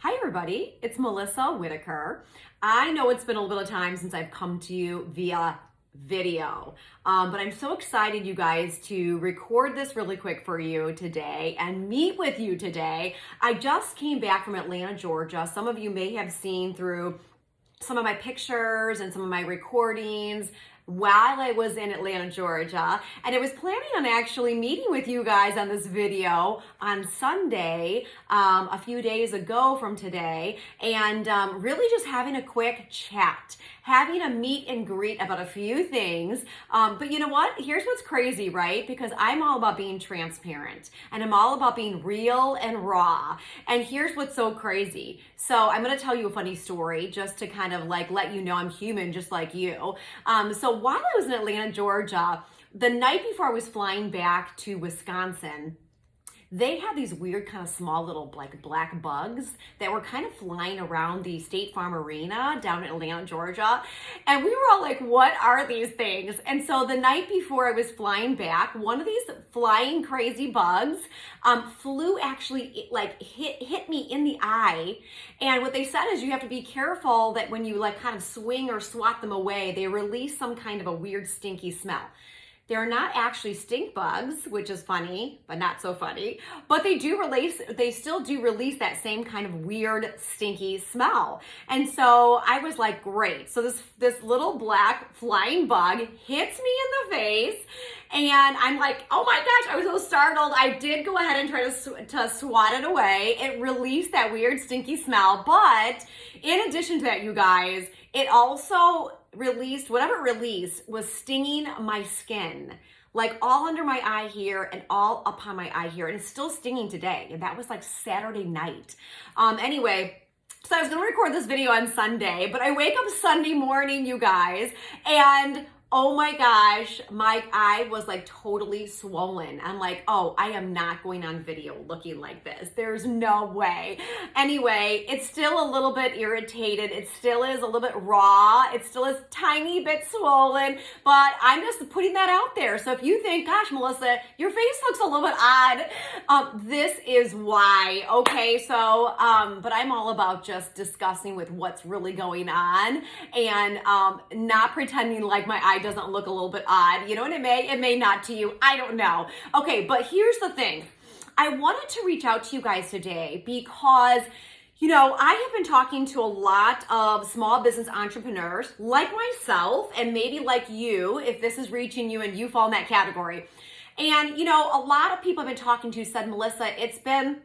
Hi everybody, it's Melissa Whitaker. I know it's been a little bit of time since I've come to you via video, but I'm so excited, you guys, to record this really quick for you today and meet with you today. I just came back from Atlanta, Georgia. Some of you may have seen through some of my pictures and some of my recordings while I was in Atlanta, Georgia, and I was planning on actually meeting with you guys on this video on Sunday, a few days ago from today, and really just having a quick chat, having a meet and greet about a few things. But you know what? Here's what's crazy, right? Because I'm all about being transparent and I'm all about being real and raw. And here's what's so crazy. So I'm going to tell you a funny story just to kind of like let you know I'm human just like you. So while I was in Atlanta, Georgia, the night before I was flying back to Wisconsin, they had these weird kind of small little like black bugs that were kind of flying around the State Farm Arena down in Atlanta, Georgia. And we were all like, what are these things? And so the night before I was flying back, one of these flying crazy bugs flew actually like hit me in the eye. And what they said is you have to be careful that when you like kind of swing or swat them away, they release some kind of a weird stinky smell. They're not actually stink bugs, which is funny, but not so funny. But they still do release that same kind of weird, stinky smell. And so I was like, great. So this little black flying bug hits me in the face. And I'm like, oh my gosh, I was so startled. I did go ahead and try to swat it away. It released that weird, stinky smell. But in addition to that, you guys, it also released, whatever it released was stinging my skin, like all under my eye here and all upon my eye here. And it's still stinging today. And that was like Saturday night. Anyway, so I was going to record this video on Sunday, but I wake up Sunday morning, you guys, and oh my gosh, my eye was like totally swollen. I'm like, oh, I am not going on video looking like this. There's no way. Anyway, it's still a little bit irritated. It still is a little bit raw. It still is a tiny bit swollen, but I'm just putting that out there. So if you think, gosh, Melissa, your face looks a little bit odd, this is why, okay? So, but I'm all about just discussing with what's really going on and not pretending like my eye doesn't look a little bit odd. You know, and it may not to you. I don't know. Okay, but here's the thing. I wanted to reach out to you guys today because, you know, I have been talking to a lot of small business entrepreneurs like myself and maybe like you, if this is reaching you and you fall in that category. And, you know, a lot of people I've been talking to said, Melissa, it's been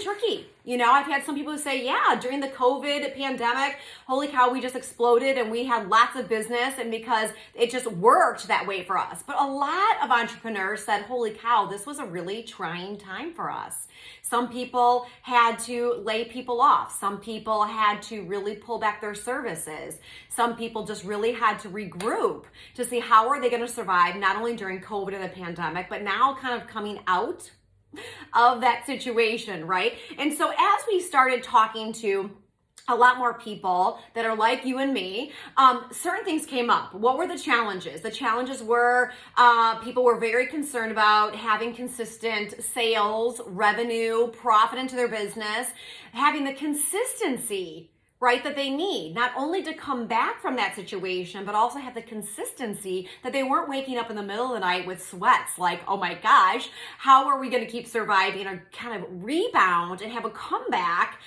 tricky. You know, I've had some people who say, yeah, during the COVID pandemic, holy cow, we just exploded and we had lots of business and because it just worked that way for us. But a lot of entrepreneurs said, holy cow, this was a really trying time for us. Some people had to lay people off. Some people had to really pull back their services. Some people just really had to regroup to see how are they going to survive, not only during COVID and the pandemic, but now kind of coming out of that situation, right? And so as we started talking to a lot more people that are like you and me, certain things came up. What were the challenges? The challenges were people were very concerned about having consistent sales, revenue, profit into their business, having the consistency, right, that they need, not only to come back from that situation, but also have the consistency that they weren't waking up in the middle of the night with sweats like, oh my gosh, how are we going to keep surviving and kind of rebound and have a comeback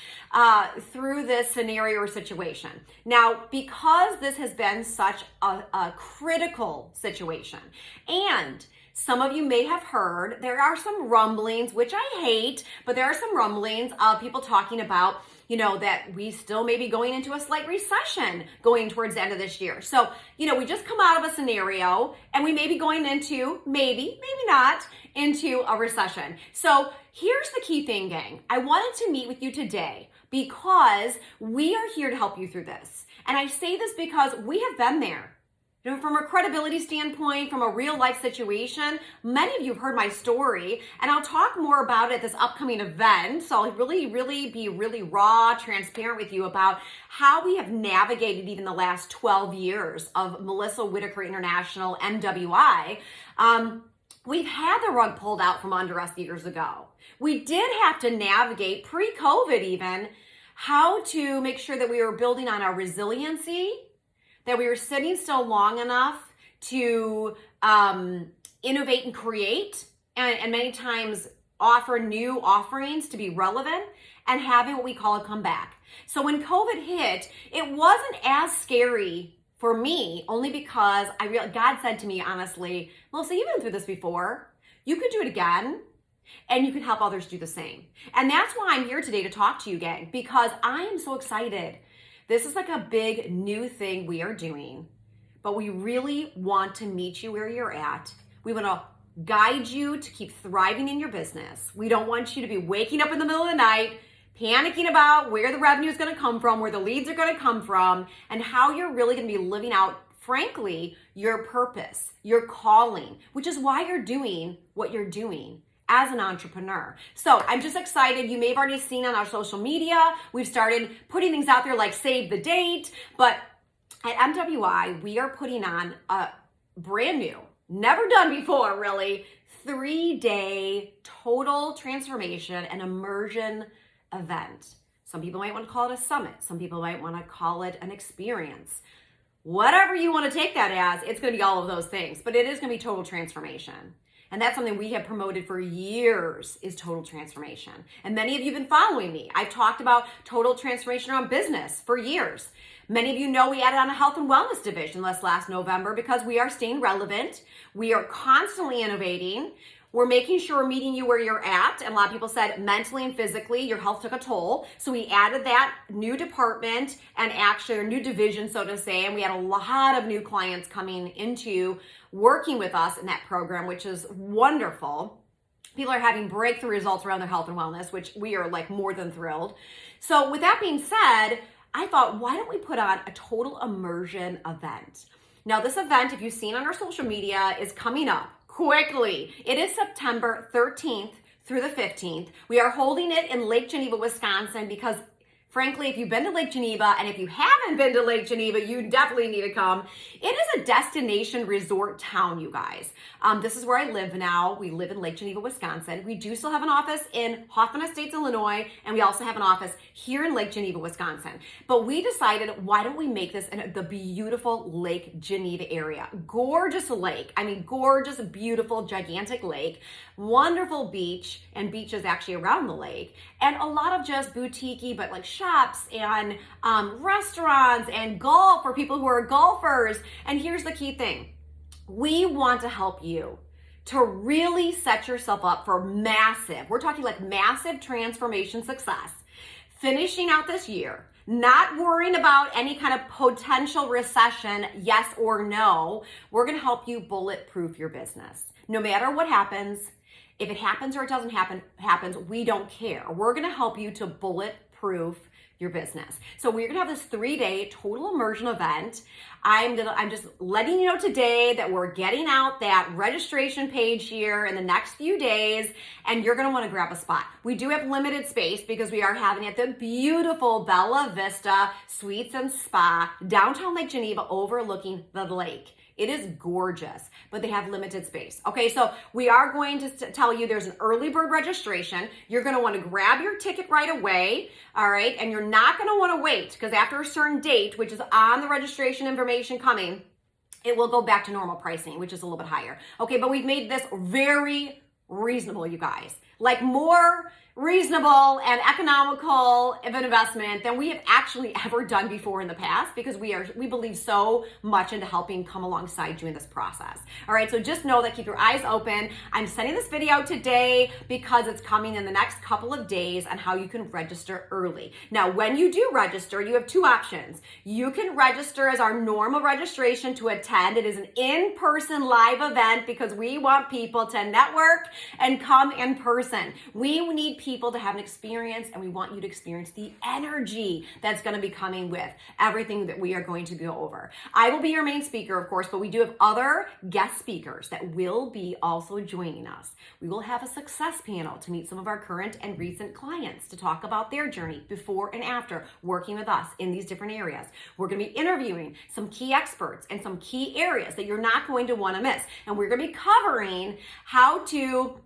through this scenario or situation. Now, because this has been such a critical situation, and some of you may have heard, there are some rumblings, which I hate, but there are some rumblings of people talking about, you know, that we still may be going into a slight recession going towards the end of this year. So, you know, we just come out of a scenario and we may be going into, maybe not, into a recession. So here's the key thing, gang. I wanted to meet with you today because we are here to help you through this. And I say this because we have been there. You know, from a credibility standpoint, from a real life situation, many of you have heard my story, and I'll talk more about it at this upcoming event. So I'll really be really raw, transparent with you about how we have navigated even the last 12 years of Melissa Whitaker International, MWI. We've had the rug pulled out from under us years ago. We did have to navigate pre-COVID even how to make sure that we were building on our resiliency, that we were sitting still long enough to innovate and create, and many times offer new offerings to be relevant, and having what we call a comeback. So when COVID hit, it wasn't as scary for me, only because God said to me, honestly, Melissa, you've been through this before. You could do it again, and you can help others do the same. And that's why I'm here today to talk to you, gang, because I am so excited. This is like a big new thing we are doing, but we really want to meet you where you're at. We want to guide you to keep thriving in your business. We don't want you to be waking up in the middle of the night, panicking about where the revenue is going to come from, where the leads are going to come from, and how you're really going to be living out, frankly, your purpose, your calling, which is why you're doing what you're doing as an entrepreneur. So I'm just excited. You may have already seen on our social media, we've started putting things out there like save the date, but at MWI, we are putting on a brand new, never done before really, 3-day total transformation and immersion event. Some people might want to call it a summit. Some people might want to call it an experience. Whatever you want to take that as, it's going to be all of those things, but it is going to be total transformation. And that's something we have promoted for years, is total transformation. And many of you have been following me. I've talked about total transformation around business for years. Many of you know we added on a health and wellness division this last November because we are staying relevant. We are constantly innovating. We're making sure we're meeting you where you're at. And a lot of people said mentally and physically, your health took a toll. So we added that new department and actually a new division, so to say. And we had a lot of new clients coming into working with us in that program, which is wonderful. People are having breakthrough results around their health and wellness, which we are like more than thrilled. So with that being said, I thought, why don't we put on a total immersion event? Now this event, if you've seen on our social media, is coming up quickly. It is September 13th through the 15th. We are holding it in Lake Geneva, Wisconsin, because frankly, if you've been to Lake Geneva, and if you haven't been to Lake Geneva, you definitely need to come. It is a destination resort town, you guys. This is where I live now. We live in Lake Geneva, Wisconsin. We do still have an office in Hoffman Estates, Illinois, and we also have an office here in Lake Geneva, Wisconsin. But we decided, why don't we make this in the beautiful Lake Geneva area? Gorgeous lake. I mean, gorgeous, beautiful, gigantic lake. Wonderful beach, and beaches actually around the lake. And a lot of just boutique-y, but like shops and restaurants and golf for people who are golfers. And here's the key thing. We want to help you to really set yourself up for massive, we're talking like massive transformation success, finishing out this year, not worrying about any kind of potential recession, yes or no. We're going to help you bulletproof your business. No matter what happens, if it happens or it doesn't happens, we don't care. We're going to help you to bulletproof your business. So we're gonna have this 3-day total immersion event. I'm just letting you know today that we're getting out that registration page here in the next few days, and you're gonna wanna grab a spot. We do have limited space because we are having it at the beautiful Bella Vista Suites and Spa, downtown Lake Geneva, overlooking the lake. It is gorgeous, but they have limited space. Okay, so we are going to tell you there's an early bird registration. You're gonna wanna grab your ticket right away, all right? And you're not gonna wanna wait, because after a certain date, which is on the registration information coming, it will go back to normal pricing, which is a little bit higher. Okay, but we've made this very reasonable, you guys. Like more reasonable and economical of an investment than we have actually ever done before in the past, because we believe so much into helping come alongside you in this process. All right, so just know that, keep your eyes open. I'm sending this video out today because it's coming in the next couple of days on how you can register early. Now, when you do register, you have two options. You can register as our normal registration to attend. It is an in-person live event because we want people to network and come in person. We need people to have an experience, and we want you to experience the energy that's going to be coming with everything that we are going to go over. I will be your main speaker, of course, but we do have other guest speakers that will be also joining us. We will have a success panel to meet some of our current and recent clients to talk about their journey before and after working with us in these different areas. We're going to be interviewing some key experts in some key areas that you're not going to want to miss. And we're going to be covering how to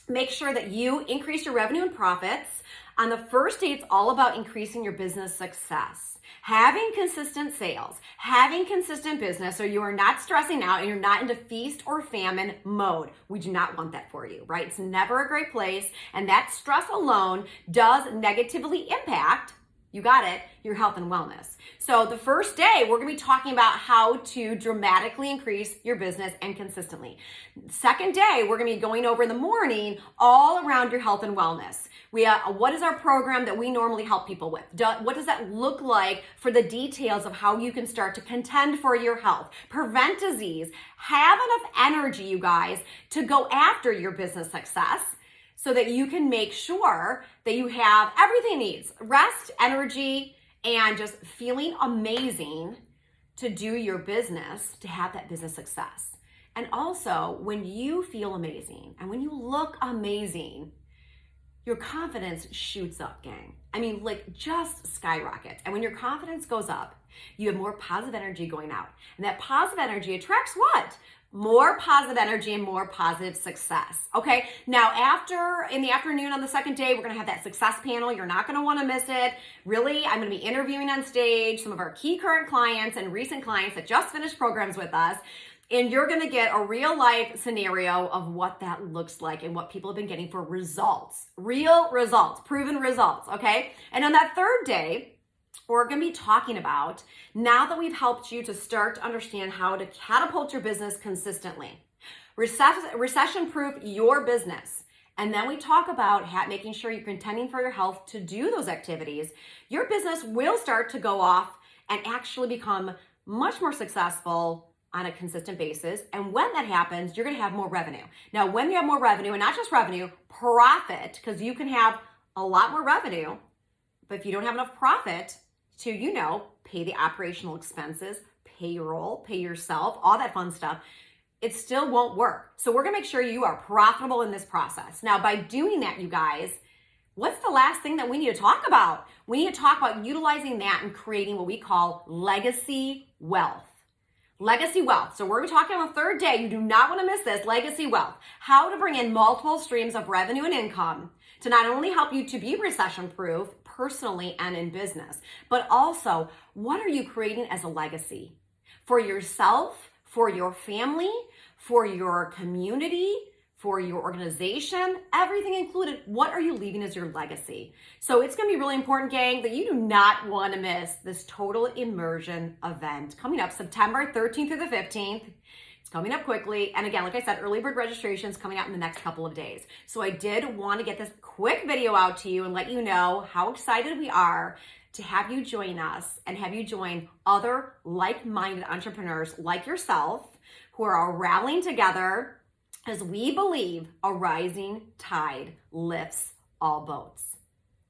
make sure that you increase your revenue and profits. On the first day, it's all about increasing your business success. Having consistent sales, having consistent business, so you are not stressing out and you're not into feast or famine mode. We do not want that for you, right? It's never a great place. And that stress alone does negatively impact, you got it, your health and wellness. So the first day, we're gonna be talking about how to dramatically increase your business and consistently. Second day, we're gonna be going over in the morning all around your health and wellness. What is our program that we normally help people with? What does that look like for the details of how you can start to contend for your health, prevent disease, have enough energy, you guys, to go after your business success, so that you can make sure that you have everything it needs: rest, energy, and just feeling amazing to do your business, to have that business success. And also, when you feel amazing and when you look amazing, your confidence shoots up, gang. I mean, like, just skyrockets. And when your confidence goes up, you have more positive energy going out. And that positive energy attracts what? More positive energy and more positive success. Okay, now in the afternoon on the second day, we're gonna have that success panel. You're not gonna wanna miss it. Really, I'm gonna be interviewing on stage some of our key current clients and recent clients that just finished programs with us. And you're gonna get a real life scenario of what that looks like and what people have been getting for results. Real results, proven results, okay? And on that third day, we're gonna be talking about, now that we've helped you to start to understand how to catapult your business consistently, recession-proof your business, and then we talk about making sure you're contending for your health to do those activities, your business will start to go off and actually become much more successful on a consistent basis. And when that happens, you're gonna have more revenue. Now, when you have more revenue, and not just revenue, profit, because you can have a lot more revenue, but if you don't have enough profit to, pay the operational expenses, payroll, pay yourself, all that fun stuff, it still won't work. So we're gonna make sure you are profitable in this process. Now, by doing that, you guys, what's the last thing that we need to talk about? We need to talk about utilizing that and creating what we call legacy wealth. Legacy wealth. So we're talking on the third day. You do not want to miss this. Legacy wealth. How to bring in multiple streams of revenue and income to not only help you to be recession proof personally and in business, but also, what are you creating as a legacy for yourself, for your family, for your community, for your organization, everything included? What are you leaving as your legacy? So it's gonna be really important, gang, that you do not wanna miss this total immersion event coming up September 13th through the 15th. It's coming up quickly. And again, like I said, early bird registration is coming out in the next couple of days. So I did wanna get this quick video out to you and let you know how excited we are to have you join us and have you join other like-minded entrepreneurs like yourself who are rallying together, as we believe a rising tide lifts all boats.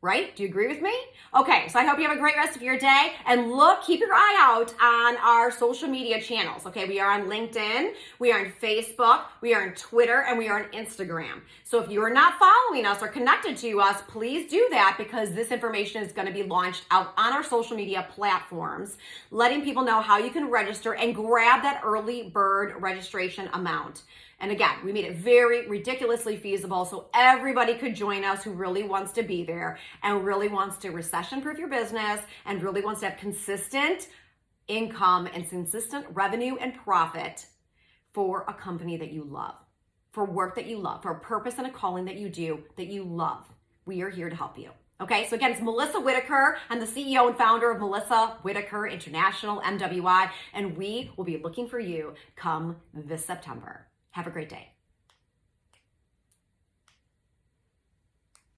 Right? Do you agree with me? Okay, so I hope you have a great rest of your day. And keep your eye out on our social media channels. Okay, we are on LinkedIn, we are on Facebook, we are on Twitter, and we are on Instagram. So if you are not following us or connected to us, please do that, because this information is going to be launched out on our social media platforms, letting people know how you can register and grab that early bird registration amount. And again, we made it very ridiculously feasible so everybody could join us who really wants to be there and really wants to recession-proof your business and really wants to have consistent income and consistent revenue and profit for a company that you love, for work that you love, for a purpose and a calling that you do that you love. We are here to help you. Okay, so again, it's Melissa Whitaker. I'm the CEO and founder of Melissa Whitaker International, MWI, and we will be looking for you come this September. Have a great day.